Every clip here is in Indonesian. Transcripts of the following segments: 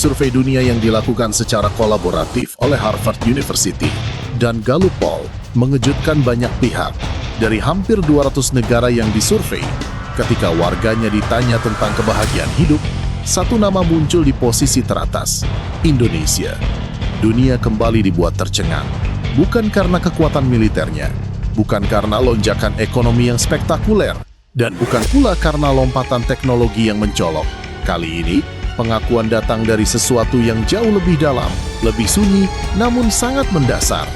survei dunia yang dilakukan secara kolaboratif oleh Harvard University dan Gallup Poll mengejutkan banyak pihak. Dari hampir 200 negara yang disurvei, ketika warganya ditanya tentang kebahagiaan hidup, satu nama muncul di posisi teratas, Indonesia. Dunia kembali dibuat tercengang, bukan karena kekuatan militernya, bukan karena lonjakan ekonomi yang spektakuler, dan bukan pula karena lompatan teknologi yang mencolok. Kali ini, pengakuan datang dari sesuatu yang jauh lebih dalam, lebih sunyi, namun sangat mendasar.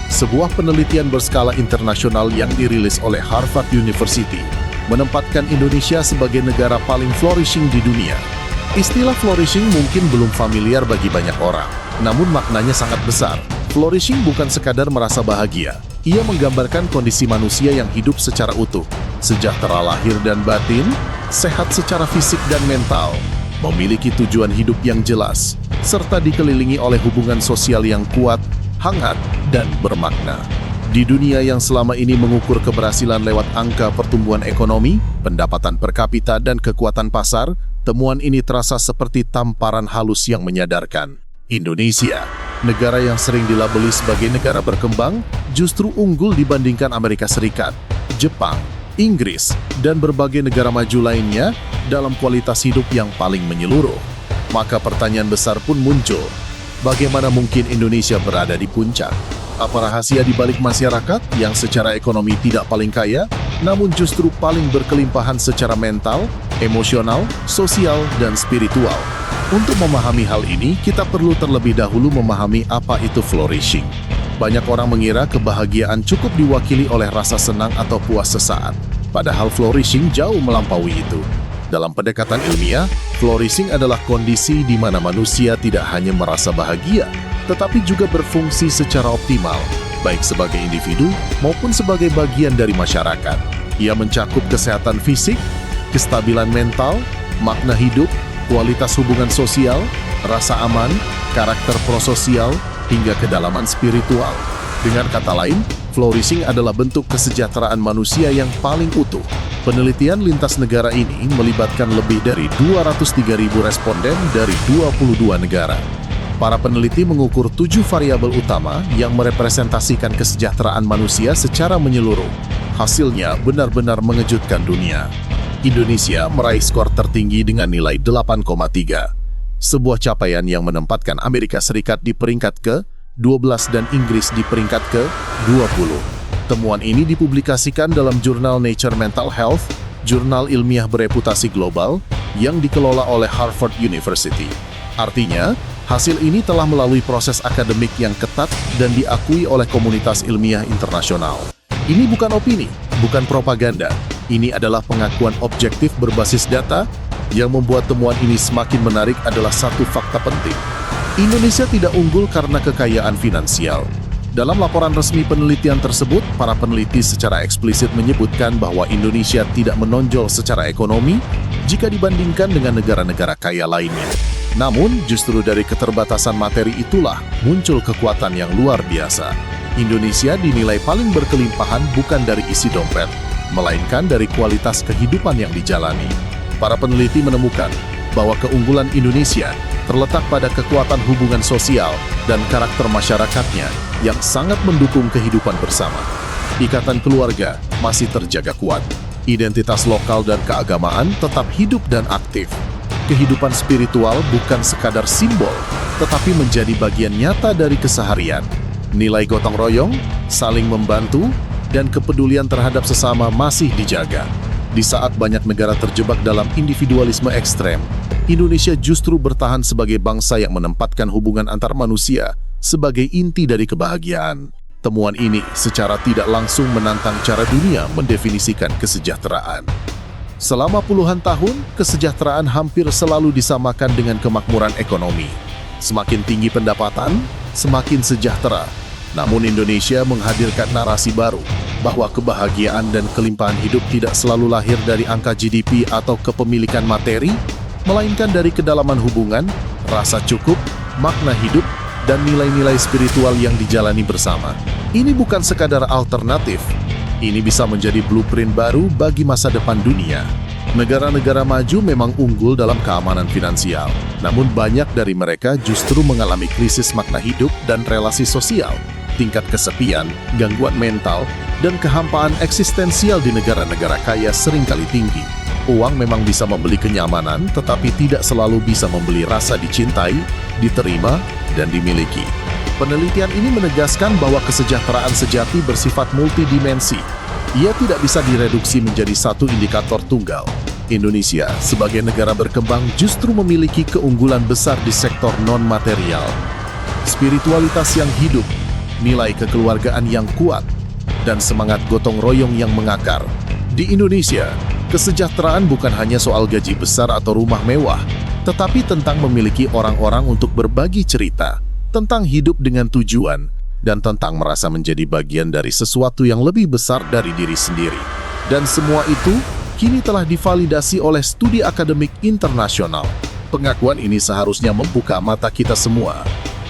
Sebuah penelitian berskala internasional yang dirilis oleh Harvard University menempatkan Indonesia sebagai negara paling flourishing di dunia. Istilah flourishing mungkin belum familiar bagi banyak orang, namun maknanya sangat besar. Flourishing bukan sekadar merasa bahagia. Ia menggambarkan kondisi manusia yang hidup secara utuh, sejahtera lahir dan batin, sehat secara fisik dan mental, memiliki tujuan hidup yang jelas, serta dikelilingi oleh hubungan sosial yang kuat, hangat, dan bermakna. Di dunia yang selama ini mengukur keberhasilan lewat angka pertumbuhan ekonomi, pendapatan per kapita, dan kekuatan pasar, temuan ini terasa seperti tamparan halus yang menyadarkan. Indonesia, negara yang sering dilabeli sebagai negara berkembang, justru unggul dibandingkan Amerika Serikat, Jepang, Inggris, dan berbagai negara maju lainnya dalam kualitas hidup yang paling menyeluruh. Maka pertanyaan besar pun muncul, bagaimana mungkin Indonesia berada di puncak? Apa rahasia di balik masyarakat yang secara ekonomi tidak paling kaya, namun justru paling berkelimpahan secara mental, emosional, sosial, dan spiritual? Untuk memahami hal ini, kita perlu terlebih dahulu memahami apa itu flourishing. Banyak orang mengira kebahagiaan cukup diwakili oleh rasa senang atau puas sesaat. Padahal flourishing jauh melampaui itu. Dalam pendekatan ilmiah, flourishing adalah kondisi di mana manusia tidak hanya merasa bahagia, tetapi juga berfungsi secara optimal, baik sebagai individu maupun sebagai bagian dari masyarakat. Ia mencakup kesehatan fisik, kestabilan mental, makna hidup, kualitas hubungan sosial, rasa aman, karakter prososial, hingga kedalaman spiritual. Dengan kata lain, flourishing adalah bentuk kesejahteraan manusia yang paling utuh. Penelitian lintas negara ini melibatkan lebih dari 203.000 responden dari 22 negara. Para peneliti mengukur 7 variabel utama yang merepresentasikan kesejahteraan manusia secara menyeluruh. Hasilnya benar-benar mengejutkan dunia. Indonesia meraih skor tertinggi dengan nilai 8,3. Sebuah capaian yang menempatkan Amerika Serikat di peringkat ke-12 dan Inggris di peringkat ke-20. Temuan ini dipublikasikan dalam jurnal Nature Mental Health, jurnal ilmiah bereputasi global yang dikelola oleh Harvard University. Artinya, hasil ini telah melalui proses akademik yang ketat dan diakui oleh komunitas ilmiah internasional. Ini bukan opini, bukan propaganda. Ini adalah pengakuan objektif berbasis data. Yang membuat temuan ini semakin menarik adalah satu fakta penting. Indonesia tidak unggul karena kekayaan finansial. Dalam laporan resmi penelitian tersebut, para peneliti secara eksplisit menyebutkan bahwa Indonesia tidak menonjol secara ekonomi jika dibandingkan dengan negara-negara kaya lainnya. Namun, justru dari keterbatasan materi itulah muncul kekuatan yang luar biasa. Indonesia dinilai paling berkelimpahan bukan dari isi dompet, melainkan dari kualitas kehidupan yang dijalani. Para peneliti menemukan bahwa keunggulan Indonesia terletak pada kekuatan hubungan sosial dan karakter masyarakatnya yang sangat mendukung kehidupan bersama. Ikatan keluarga masih terjaga kuat. Identitas lokal dan keagamaan tetap hidup dan aktif. Kehidupan spiritual bukan sekadar simbol, tetapi menjadi bagian nyata dari keseharian. Nilai gotong royong, saling membantu, dan kepedulian terhadap sesama masih dijaga. Di saat banyak negara terjebak dalam individualisme ekstrem, Indonesia justru bertahan sebagai bangsa yang menempatkan hubungan antar manusia sebagai inti dari kebahagiaan. Temuan ini secara tidak langsung menantang cara dunia mendefinisikan kesejahteraan. Selama puluhan tahun, kesejahteraan hampir selalu disamakan dengan kemakmuran ekonomi. Semakin tinggi pendapatan, semakin sejahtera. Namun Indonesia menghadirkan narasi baru, bahwa kebahagiaan dan kelimpahan hidup tidak selalu lahir dari angka GDP atau kepemilikan materi, melainkan dari kedalaman hubungan, rasa cukup, makna hidup, dan nilai-nilai spiritual yang dijalani bersama. Ini bukan sekadar alternatif, ini bisa menjadi blueprint baru bagi masa depan dunia. Negara-negara maju memang unggul dalam keamanan finansial, namun banyak dari mereka justru mengalami krisis makna hidup dan relasi sosial. Tingkat kesepian, gangguan mental, dan kehampaan eksistensial di negara-negara kaya seringkali tinggi. Uang memang bisa membeli kenyamanan, tetapi tidak selalu bisa membeli rasa dicintai, diterima, dan dimiliki. Penelitian ini menegaskan bahwa kesejahteraan sejati bersifat multidimensi. Ia tidak bisa direduksi menjadi satu indikator tunggal. Indonesia, sebagai negara berkembang, justru memiliki keunggulan besar di sektor non-material. Spiritualitas yang hidup, nilai kekeluargaan yang kuat, dan semangat gotong royong yang mengakar. Di Indonesia, kesejahteraan bukan hanya soal gaji besar atau rumah mewah, tetapi tentang memiliki orang-orang untuk berbagi cerita, tentang hidup dengan tujuan, dan tentang merasa menjadi bagian dari sesuatu yang lebih besar dari diri sendiri. Dan semua itu kini telah divalidasi oleh studi akademik internasional. Pengakuan ini seharusnya membuka mata kita semua.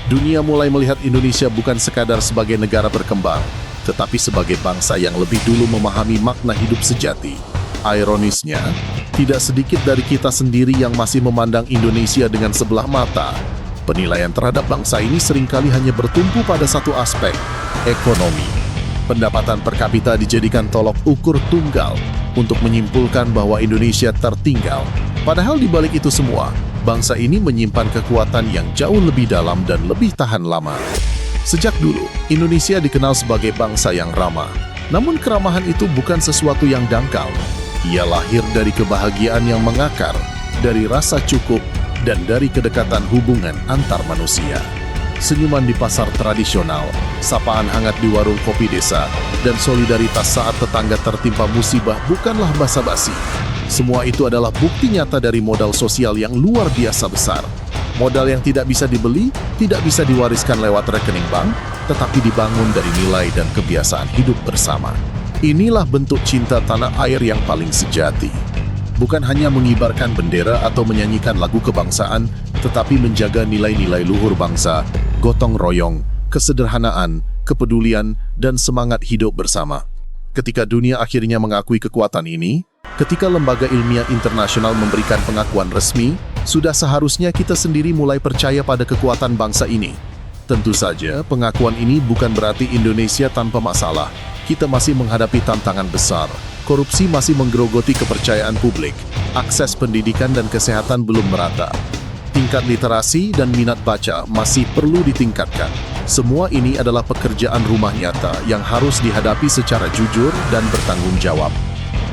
Dunia mulai melihat Indonesia bukan sekadar sebagai negara berkembang, tetapi sebagai bangsa yang lebih dulu memahami makna hidup sejati. Ironisnya, tidak sedikit dari kita sendiri yang masih memandang Indonesia dengan sebelah mata. Penilaian terhadap bangsa ini seringkali hanya bertumpu pada satu aspek, ekonomi. Pendapatan per kapita dijadikan tolok ukur tunggal untuk menyimpulkan bahwa Indonesia tertinggal. Padahal di balik itu semua, bangsa ini menyimpan kekuatan yang jauh lebih dalam dan lebih tahan lama. Sejak dulu, Indonesia dikenal sebagai bangsa yang ramah. Namun keramahan itu bukan sesuatu yang dangkal. Ia lahir dari kebahagiaan yang mengakar, dari rasa cukup, dan dari kedekatan hubungan antar manusia. Senyuman di pasar tradisional, sapaan hangat di warung kopi desa, dan solidaritas saat tetangga tertimpa musibah bukanlah basa-basi. Semua itu adalah bukti nyata dari modal sosial yang luar biasa besar. Modal yang tidak bisa dibeli, tidak bisa diwariskan lewat rekening bank, tetapi dibangun dari nilai dan kebiasaan hidup bersama. Inilah bentuk cinta tanah air yang paling sejati. Bukan hanya mengibarkan bendera atau menyanyikan lagu kebangsaan, tetapi menjaga nilai-nilai luhur bangsa, gotong royong, kesederhanaan, kepedulian, dan semangat hidup bersama. Ketika dunia akhirnya mengakui kekuatan ini, ketika lembaga ilmiah internasional memberikan pengakuan resmi, sudah seharusnya kita sendiri mulai percaya pada kekuatan bangsa ini. Tentu saja, pengakuan ini bukan berarti Indonesia tanpa masalah. Kita masih menghadapi tantangan besar. Korupsi masih menggerogoti kepercayaan publik, akses pendidikan dan kesehatan belum merata. Tingkat literasi dan minat baca masih perlu ditingkatkan. Semua ini adalah pekerjaan rumah nyata yang harus dihadapi secara jujur dan bertanggung jawab.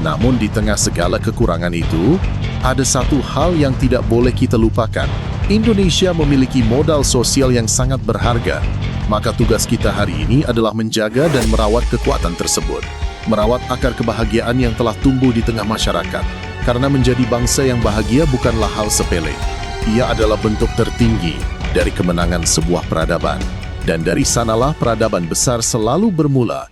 Namun di tengah segala kekurangan itu, ada satu hal yang tidak boleh kita lupakan. Indonesia memiliki modal sosial yang sangat berharga. Maka tugas kita hari ini adalah menjaga dan merawat kekuatan tersebut. Merawat akar kebahagiaan yang telah tumbuh di tengah masyarakat. Karena menjadi bangsa yang bahagia bukanlah hal sepele. Ia adalah bentuk tertinggi dari kemenangan sebuah peradaban. Dan dari sanalah peradaban besar selalu bermula.